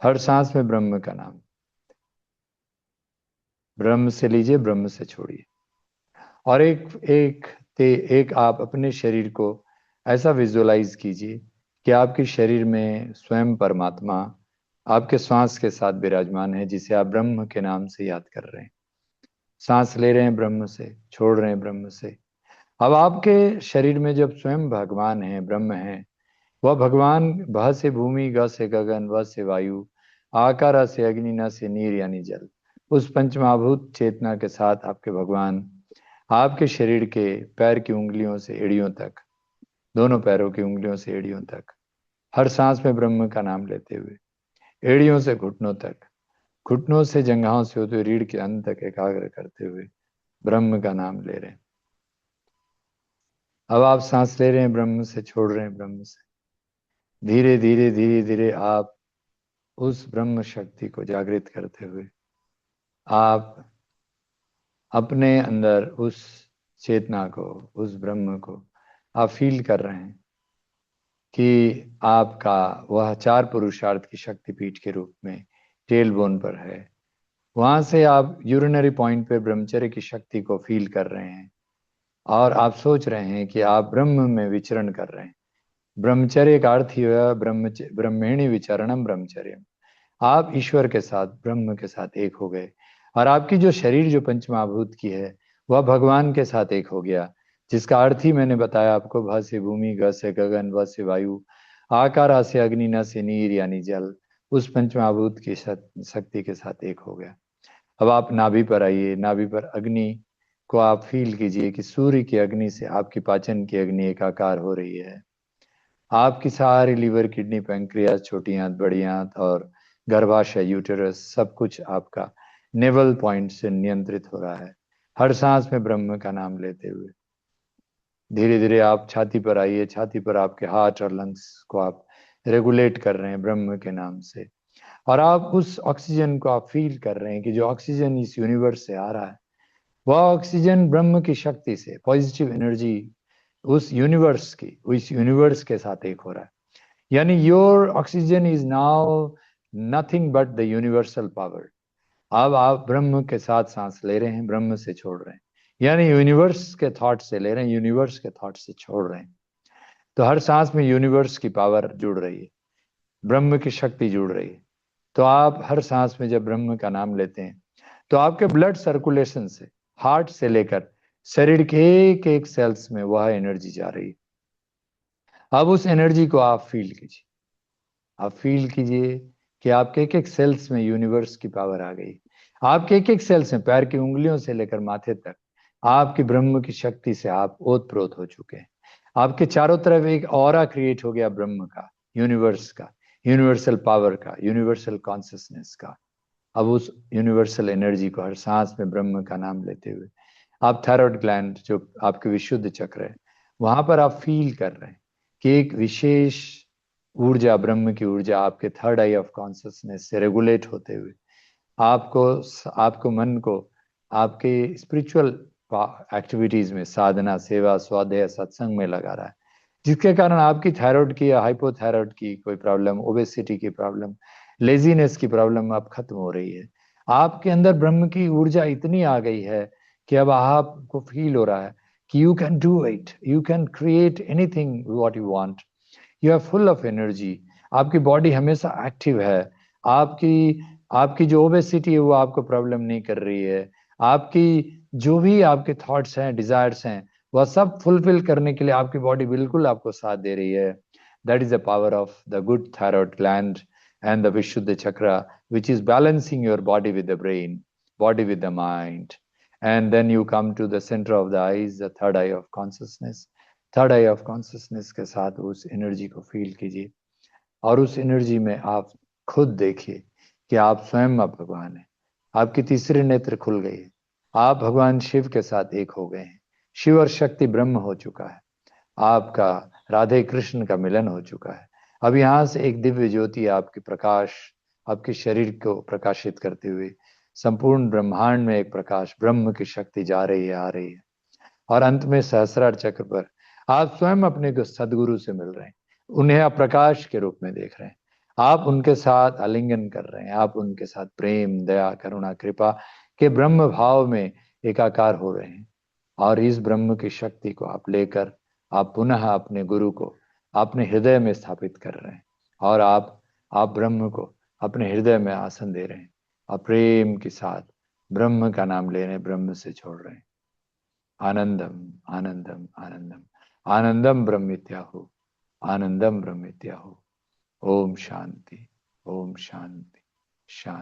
हर सांस में ब्रह्म का नाम, ब्रह्म से लीजिए, ब्रह्म से छोड़िए। और एक आप अपने शरीर को ऐसा विजुअलाइज कीजिए कि आपके शरीर में स्वयं परमात्मा आपके श्वास के साथ विराजमान है, जिसे आप ब्रह्म के नाम से याद कर रहे हैं। सांस ले रहे हैं ब्रह्म से, छोड़ रहे हैं ब्रह्म से। अब आपके शरीर में जब स्वयं भगवान है, ब्रह्म है, वह भगवान भ से भूमि, ग से गगन, व से वायु, आकार से अग्नि, न से नीर यानी जल, उस पंचमहाभूत चेतना के साथ आपके भगवान आपके शरीर के पैर की उंगलियों से एड़ियों तक, दोनों पैरों की उंगलियों से एड़ियों तक, हर सांस में ब्रह्म का नाम लेते हुए, एड़ियों से घुटनों तक, घुटनों से जंघाओं से होते हुए रीढ़ के अंत तक एकाग्र करते हुए ब्रह्म का नाम ले रहे हैं। अब आप सांस ले रहे हैं ब्रह्म से, छोड़ रहे हैं ब्रह्म से। धीरे धीरे धीरे धीरे आप उस ब्रह्म शक्ति को जागृत करते हुए आप अपने अंदर उस चेतना को, उस ब्रह्म को आप फील कर रहे हैं कि आपका वह चार पुरुषार्थ की शक्तिपीठ के रूप में टेल बोन पर है। वहां से आप यूरिनरी पॉइंट पे ब्रह्मचर्य की शक्ति को फील कर रहे हैं और आप सोच रहे हैं कि आप ब्रह्म में विचरण कर रहे हैं। ब्रह्मचर्य का अर्थ ही हुआ ब्रह्मेणी विचरणम ब्रह्मचर्य। आप ईश्वर के साथ, ब्रह्म के साथ एक हो गए, और आपकी जो शरीर जो पंचमहाभूत की है वह भगवान के साथ एक हो गया, जिसका अर्थ ही मैंने बताया आपको। भ से भूमि, ग से गगन, व से वायु, आकारा से अग्नि, न से नीर यानी जल, उस पंचमहाभूत की शक्ति के साथ एक हो गया। अब आप नाभि पर आइए। नाभि पर अग्नि को आप फील कीजिए कि सूर्य की अग्नि से आपकी पाचन की अग्नि एकाकार हो रही है। आपकी सारी लीवर, किडनी, पैंक्रियास, छोटी आंत, बड़ी आंत और गर्भाशय, यूटेरस, सब कुछ आपका नेवल पॉइंट से नियंत्रित हो रहा है, हर सांस में ब्रह्म का नाम लेते हुए। धीरे धीरे आप छाती पर आइए। छाती पर आपके हार्ट और लंग्स को आप रेगुलेट कर रहे हैं ब्रह्म के नाम से। और आप उस ऑक्सीजन को आप फील कर रहे हैं कि जो ऑक्सीजन इस यूनिवर्स से आ रहा है, वह ऑक्सीजन ब्रह्म की शक्ति से, पॉजिटिव एनर्जी उस यूनिवर्स के साथ एक हो रहा है। यानी your oxygen is now nothing but the universal power. अब आप ब्रह्म के साथ सांस ले रहे हैं, ब्रह्म से छोड़ रहे हैं, यानी यूनिवर्स के थॉट से ले रहे हैं, यूनिवर्स के थॉट से छोड़ रहे हैं। तो हर सांस में यूनिवर्स की पावर जुड़ रही है, ब्रह्म की शक्ति जुड़ रही है। तो आप हर सांस में जब ब्रह्म का नाम लेते हैं तो आपके ब्लड सर्कुलेशन से, हार्ट से लेकर शरीर के एक एक सेल्स में वह एनर्जी जा रही है। अब उस एनर्जी को आप फील कीजिए। आप फील कीजिए कि आपके एक एक सेल्स में यूनिवर्स की पावर आ गई। आपके एक एक सेल्स में, पैर की उंगलियों से लेकर माथे तक, आपकी ब्रह्म की शक्ति से आप ओत प्रोत हो चुके हैं। आपके चारों तरफ एक ऑरा क्रिएट हो गया ब्रह्म का, यूनिवर्स का, यूनिवर्सल पावर का, यूनिवर्सल कॉन्सियसनेस का। अब उस यूनिवर्सल एनर्जी को हर सांस में ब्रह्म का नाम लेते हुए आप थायराइड ग्लैंड, जो आपके विशुद्ध चक्र है, वहां पर आप फील कर रहे हैं कि एक विशेष ऊर्जा, ब्रह्म की ऊर्जा आपके थर्ड आई ऑफ कॉन्सियसनेस से रेगुलेट होते हुए आपको आपको मन को आपके स्पिरिचुअल एक्टिविटीज में, साधना, सेवा, स्वाध्याय, सत्संग में लगा रहा है, जिसके कारण आपकी थायराइड की या हाइपोथायराइड की कोई प्रॉब्लम, ओबेसिटी की प्रॉब्लम, लेजीनेस की प्रॉब्लम अब खत्म हो रही है। आपके अंदर ब्रह्म की ऊर्जा इतनी आ गई है कि अब आपको फील हो रहा है कि you can do it, you can create anything what you want, you are full of energy. आपकी बॉडी हमेशा एक्टिव है। आपकी आपकी जो ओबेसिटी है वो आपको प्रॉब्लम नहीं कर रही है। आपकी जो भी आपके थॉट्स हैं, डिजायर्स हैं, वह सब फुलफिल करने के लिए आपकी बॉडी बिल्कुल आपको साथ दे रही है। That is the power of the good thyroid gland and the विशुद्ध चक्र, which is balancing your body with the brain, body with the mind. And then you come to the center of the eyes, the third eye of consciousness. Third I of consciousness के साथ उस energy को feel कीजिए और उस energy में आप खुद देखिए कि आप स्वयं अब भगवान हैं। आपकी तीसरी नेत्र खुल गई है। आप भगवान शिव के साथ एक हो गए हैं। शिव और शक्ति ब्रह्म हो चुका है। आपका राधे कृष्ण का मिलन हो चुका है। अब यहाँ से एक दिव्य ज्योति आपकी प्रकाश, आपके शरीर को प्रकाशित करते हुए संपूर्ण ब्रह्मांड में एक प्रकाश, ब्रह्म की शक्ति जा रही है, आ रही है। और अंत में सहस्रार चक्र पर आप स्वयं अपने को सदगुरु से मिल रहे हैं। उन्हें आप प्रकाश के रूप में देख रहे हैं। आप उनके साथ आलिंगन कर रहे हैं, आप उनके साथ प्रेम, दया, करुणा, कृपा के ब्रह्म भाव में एकाकार हो रहे हैं। और इस ब्रह्म की शक्ति को आप लेकर आप पुनः अपने गुरु को अपने हृदय में स्थापित कर रहे हैं। और आप ब्रह्म को अपने हृदय में आसन दे रहे हैं। आप प्रेम के साथ ब्रह्म का नाम ले रहे हैं, ब्रह्म से छोड़ रहे हैं। आनंदम आनंदम आनंदम आनंदम ब्रह्मित्याहु, आनंदम ब्रह्मित्याहु। ओम शांति, ओम शांति, शांति।